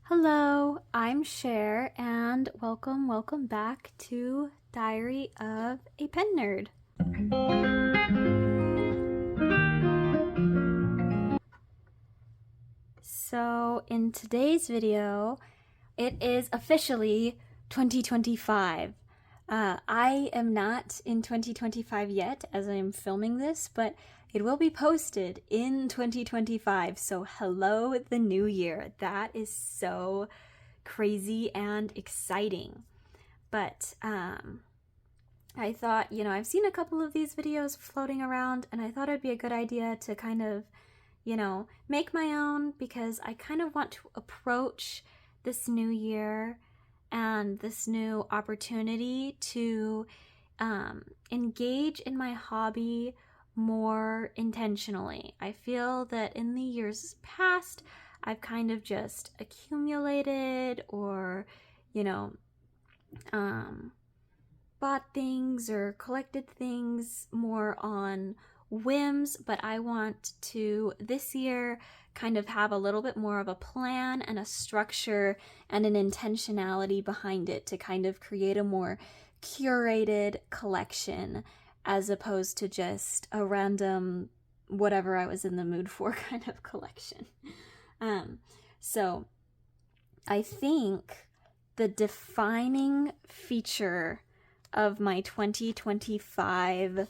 Hello, I'm Cher, and welcome back to Diary of a Pen Nerd. So, in today's video, it is officially 2025. I am not in 2025 yet as I am filming this, but it will be posted in 2025. So, hello, the new year. That is so crazy and exciting. But I thought, I've seen a couple of these videos floating around, and I thought it'd be a good idea to kind of, make my own, because I kind of want to approach this new year and this new opportunity to engage in my hobby more intentionally. I feel that in the years past, I've kind of just accumulated or, you know, bought things or collected things more on whims, but I want to this year kind of have a little bit more of a plan and a structure and an intentionality behind it to kind of create a more curated collection as opposed to just a random whatever I was in the mood for kind of collection. So I think the defining feature of my 2025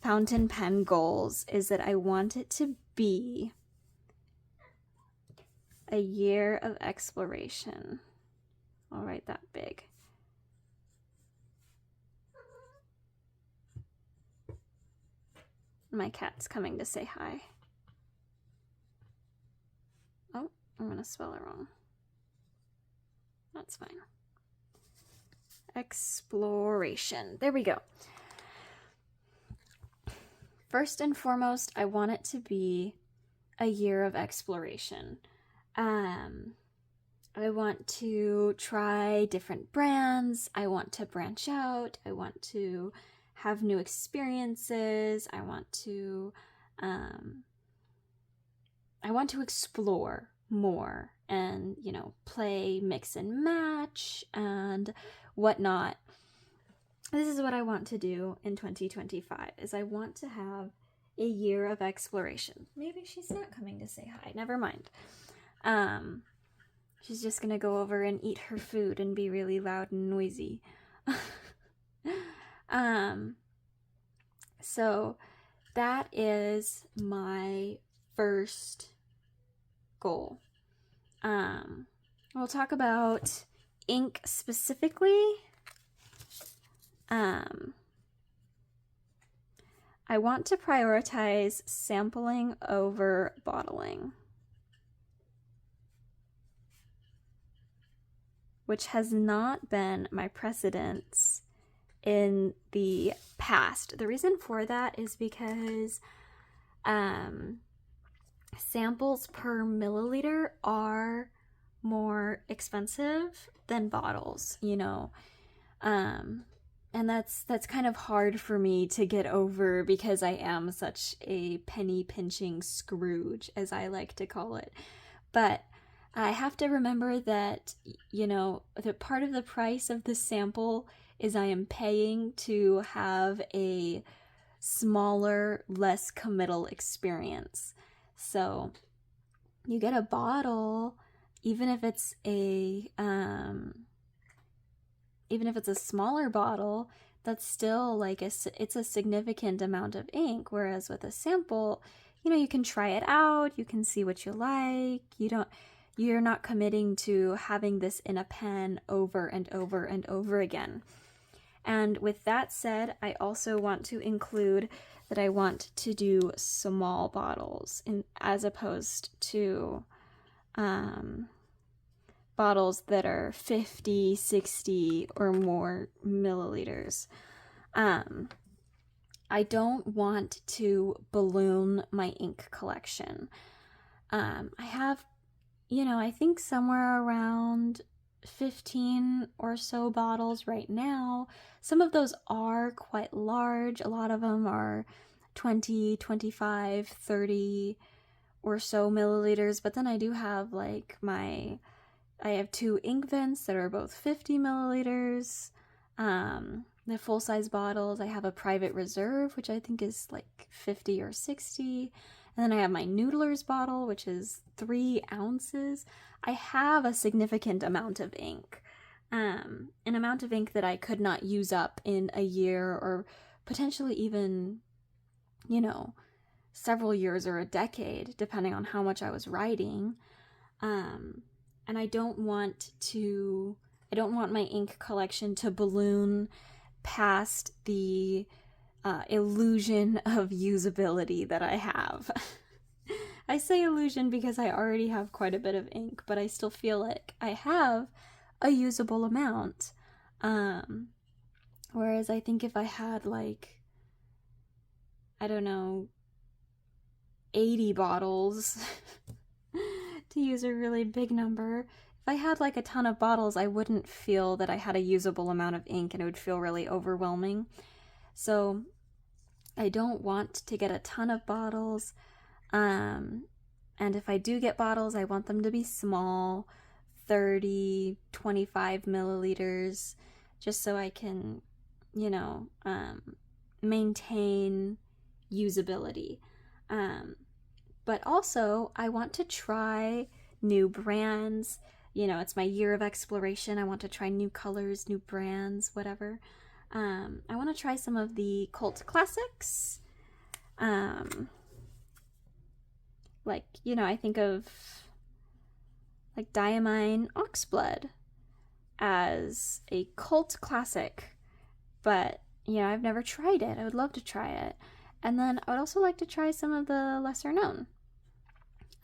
fountain pen goals is that I want it to be a year of exploration. I'll write that big. My cat's coming to say hi. Oh, I'm gonna spell it wrong. That's fine. Exploration. There we go. First and foremost, I want it to be a year of exploration. I want to try different brands. I want to branch out. I want to have new experiences. I want to explore more and, play mix and match and whatnot. This is what I want to do in 2025, is I want to have a year of exploration. Maybe she's not coming to say hi. Never mind. She's just gonna go over and eat her food and be really loud and noisy. So that is my first goal. We'll talk about ink specifically. I want to prioritize sampling over bottling, which has not been my precedence in the past. The reason for that is because samples per milliliter are more expensive than bottles, and that's kind of hard for me to get over because I am such a penny pinching Scrooge, as I like to call it. But I have to remember that, that part of the price of the sample is I am paying to have a smaller, less committal experience. So you get a bottle, even if it's a smaller bottle, that's still like it's a significant amount of ink. Whereas with a sample, you can try it out, you can see what you like. You're not committing to having this in a pen over and over and over again. And with that said, I also want to include that I want to do small bottles as opposed to bottles that are 50, 60 or more milliliters. I don't want to balloon my ink collection. I have, I think somewhere around 15 or so bottles right now. Some of those are quite large. A lot of them are 20, 25, 30 or so milliliters. But then I do have like my I have 2 ink vents that are both 50 milliliters. The full-size bottles. I have a private reserve, which I think is like 50 or 60. And then I have my Noodler's bottle, which is 3 ounces. I have a significant amount of ink. An amount of ink that I could not use up in a year, or potentially even, you know, several years or a decade, depending on how much I was writing. And I don't want my ink collection to balloon past the illusion of usability that I have. I say illusion because I already have quite a bit of ink, but I still feel like I have a usable amount. Whereas I think if I had like, I don't know, 80 bottles, to use a really big number, if I had like a ton of bottles, I wouldn't feel that I had a usable amount of ink, and it would feel really overwhelming. So I don't want to get a ton of bottles. And if I do get bottles, I want them to be small, 30, 25 milliliters, just so I can, you know, maintain usability. But also, I want to try new brands. You know, it's my year of exploration. I want to try new colors, new brands, whatever. I want to try some of the cult classics. Like, you know, I think of like Diamine Oxblood as a cult classic, but, you know, I've never tried it. I would love to try it. And then I would also like to try some of the lesser known.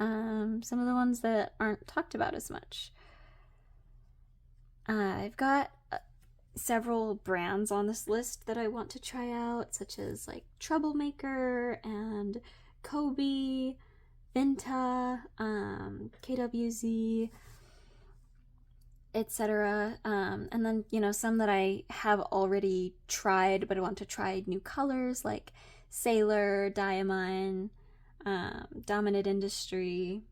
Some of the ones that aren't talked about as much. I've got several brands on this list that I want to try out, such as like Troublemaker and Kobe, Vinta, KWZ, etc. And then, you know, some that I have already tried, but I want to try new colors, like Sailor, Diamine, Dominant Industry,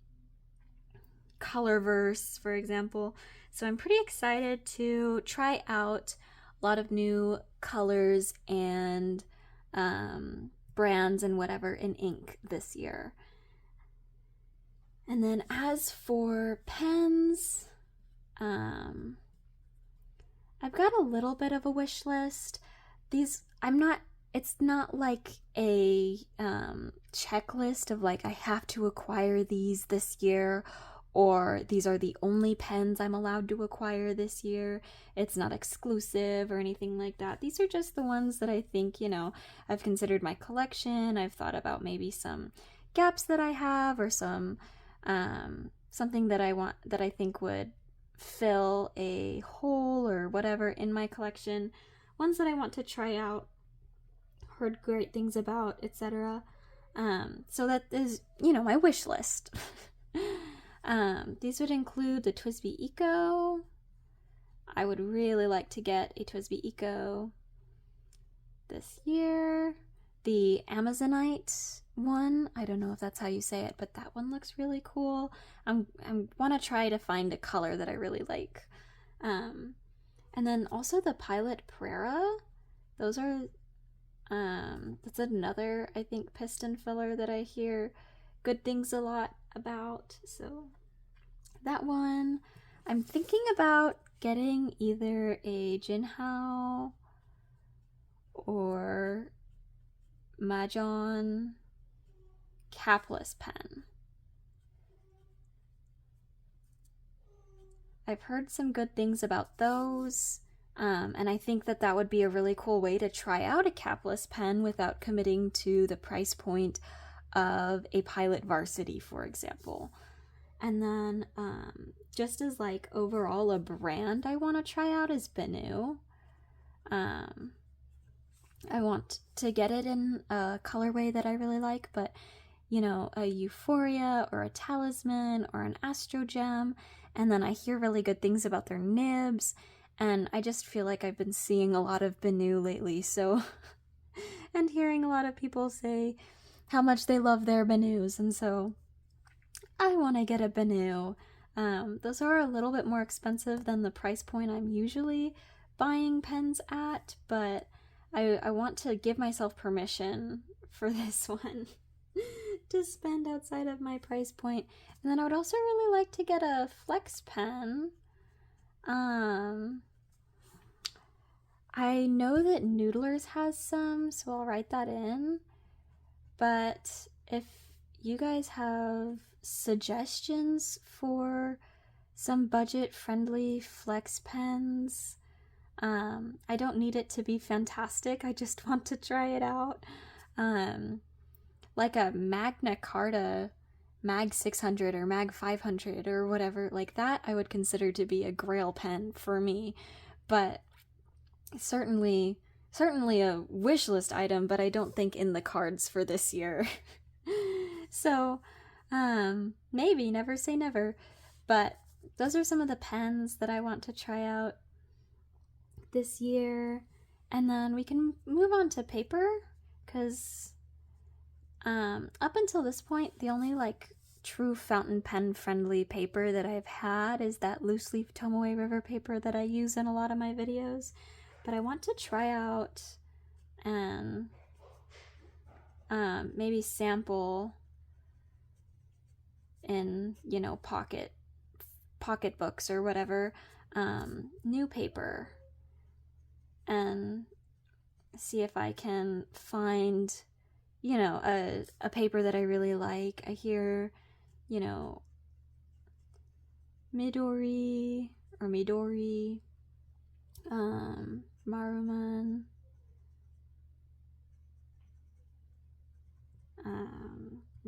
Colorverse, for example. So I'm pretty excited to try out a lot of new colors and brands and whatever in ink this year. And then as for pens, I've got a little bit of a wish list. It's not like a checklist of like, I have to acquire these this year, or these are the only pens I'm allowed to acquire this year. It's not exclusive or anything like that. These are just the ones that I think, you know, I've considered my collection. I've thought about maybe some gaps that I have, or some something that I think would fill a hole or whatever in my collection. Ones that I want to try out, heard great things about, etc. So that is, you know, my wish list. These would include the TWSBI Eco. I would really like to get a TWSBI Eco this year. The Amazonite one, I don't know if that's how you say it, but that one looks really cool. I want to try to find a color that I really like. And then also the Pilot Prera. Those are, that's another, I think, piston filler that I hear good things a lot about. So that one. I'm thinking about getting either a Jinhao or Mahjong capless pen. I've heard some good things about those, and I think that that would be a really cool way to try out a capless pen without committing to the price point of a Pilot Varsity, for example. And then just as like overall a brand I want to try out is Benu. I want to get it in a colorway that I really like, but, you know, a Euphoria or a Talisman or an Astro Gem. And then I hear really good things about their nibs, and I just feel like I've been seeing a lot of Benu lately, so and hearing a lot of people say how much they love their Benus, and so I want to get a Benu Those are a little bit more expensive than the price point I'm usually buying pens at, but I want to give myself permission for this one to spend outside of my price point. And then I would also really like to get a flex pen. I know that Noodlers has some, so I'll write that in. But if you guys have suggestions for some budget-friendly flex pens, I don't need it to be fantastic. I just want to try it out. Like a Magna Carta Mag 600 or Mag 500 or whatever, like that I would consider to be a grail pen for me. But certainly a wish list item, but I don't think in the cards for this year. So, maybe, never say never. But those are some of the pens that I want to try out this year. And then we can move on to paper, because up until this point, the only like true fountain pen friendly paper that I've had is that loose leaf Tomoe River paper that I use in a lot of my videos. But I want to try out and maybe sample in, you know, pocketbooks or whatever, new paper, and see if I can find, you know, a paper that I really like. I hear, you know, Midori, Maruman,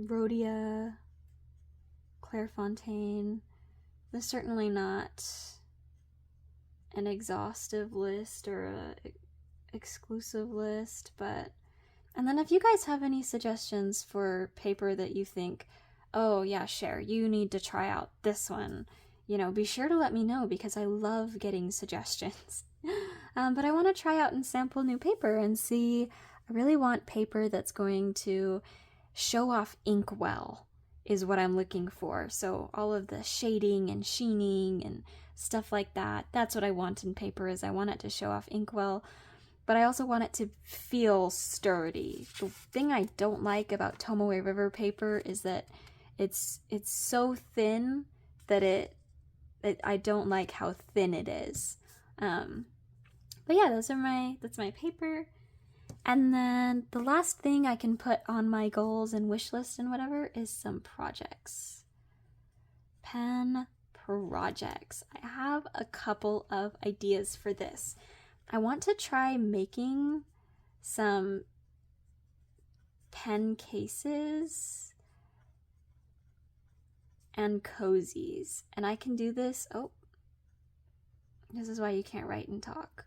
Rhodia, Clairefontaine. There's certainly not an exhaustive list or a exclusive list, but... And then if you guys have any suggestions for paper that you think, oh yeah, Cher, you need to try out this one, you know, be sure to let me know, because I love getting suggestions. But I want to try out and sample new paper and see. I really want paper that's going to show off ink well, is what I'm looking for. So all of the shading and sheening and stuff like that, that's what I want in paper, is I want it to show off ink well, but I also want it to feel sturdy. The thing I don't like about Tomoe River paper is that it's so thin that I don't like how thin it is. But yeah, that's my paper. And then the last thing I can put on my goals and wish list and whatever is some projects. Pen projects. I have a couple of ideas for this. I want to try making some pen cases and cozies. And I can do this. Oh, this is why you can't write and talk.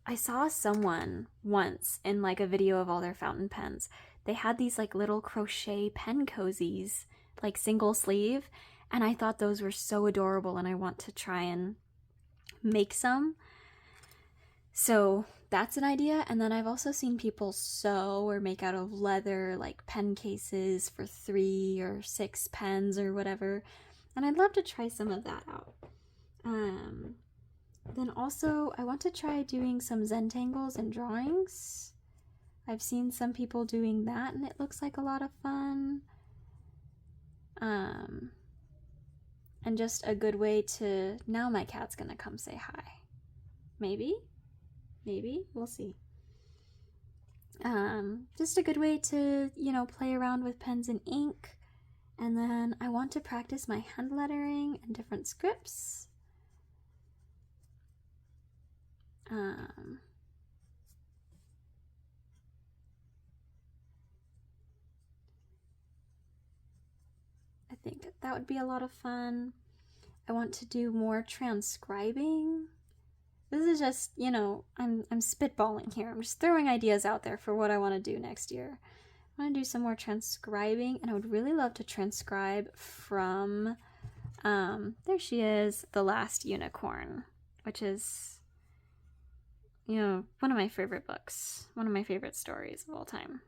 I saw someone once in like a video of all their fountain pens. They had these like little crochet pen cozies, like single sleeve, and I thought those were so adorable, and I want to try and make some. So that's an idea. And then I've also seen people sew or make out of leather like pen cases for 3 or 6 pens or whatever, and I'd love to try some of that out. Then also, I want to try doing some Zentangles and drawings. I've seen some people doing that, and it looks like a lot of fun. And just a good way to... Now my cat's gonna come say hi. Maybe? We'll see. Just a good way to, you know, play around with pens and ink. And then I want to practice my hand lettering and different scripts. I think that would be a lot of fun. I want to do more transcribing. This is just, you know, I'm spitballing here. I'm just throwing ideas out there for what I want to do next year. I want to do some more transcribing, and I would really love to transcribe from, there she is, The Last Unicorn, which is, you know, one of my favorite books, one of my favorite stories of all time.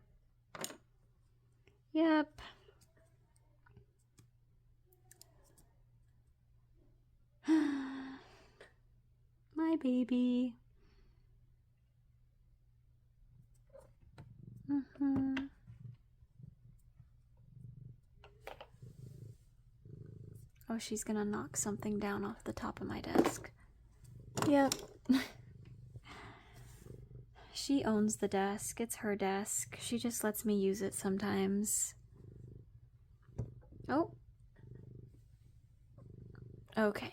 Yep. my baby. Oh, she's gonna knock something down off the top of my desk. Yep. She owns the desk. It's her desk. She just lets me use it sometimes. Oh. Okay.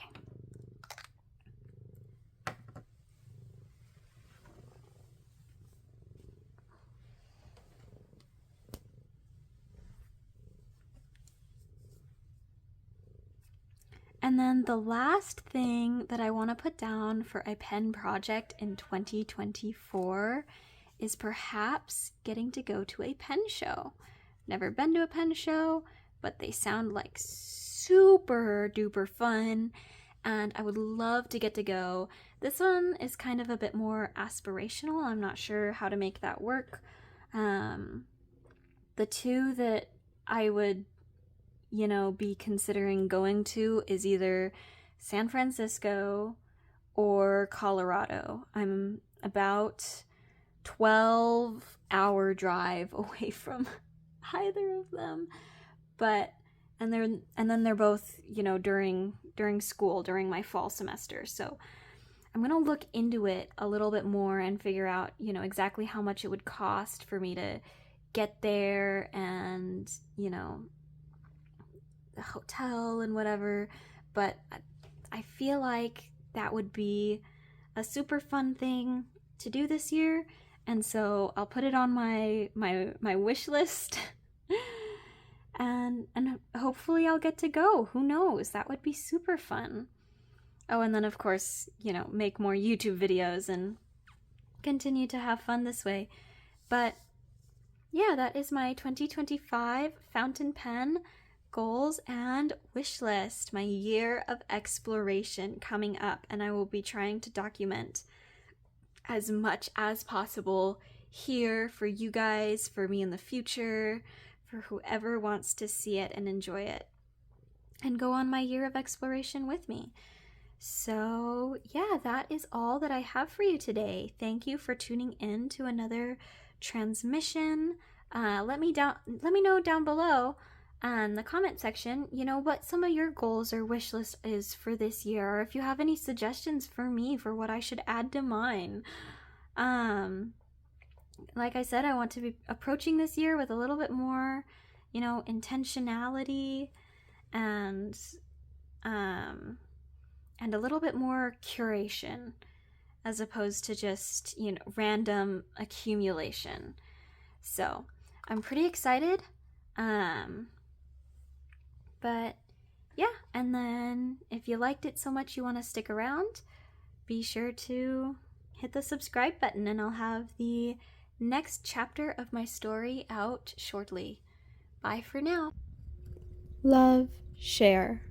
And then the last thing that I want to put down for a pen project in 2024 is perhaps getting to go to a pen show. Never been to a pen show, but they sound like super duper fun, and I would love to get to go. This one is kind of a bit more aspirational. I'm not sure how to make that work. The two that I would be considering going to is either San Francisco or Colorado. I'm about 12-hour drive away from either of them, and then they're both during school, during my fall semester. So I'm gonna look into it a little bit more and figure out exactly how much it would cost for me to get there, and the hotel and whatever. But I feel like that would be a super fun thing to do this year, and so I'll put it on my wish list. and hopefully I'll get to go. Who knows? That would be super fun. Oh, and then of course, make more YouTube videos and continue to have fun this way. But yeah, that is my 2025 fountain pen goals and wish list, my year of exploration coming up, and I will be trying to document as much as possible here for you guys, for me in the future, for whoever wants to see it and enjoy it and go on my year of exploration with me. So yeah, that is all that I have for you today. Thank you for tuning in to another transmission. Let me know down below in the comment section, what some of your goals or wish list is for this year, or if you have any suggestions for me for what I should add to mine. Like I said, I want to be approaching this year with a little bit more, intentionality and a little bit more curation, as opposed to just, random accumulation. So I'm pretty excited. But yeah, and then if you liked it so much you want to stick around, be sure to hit the subscribe button, and I'll have the next chapter of my story out shortly. Bye for now. Love, share.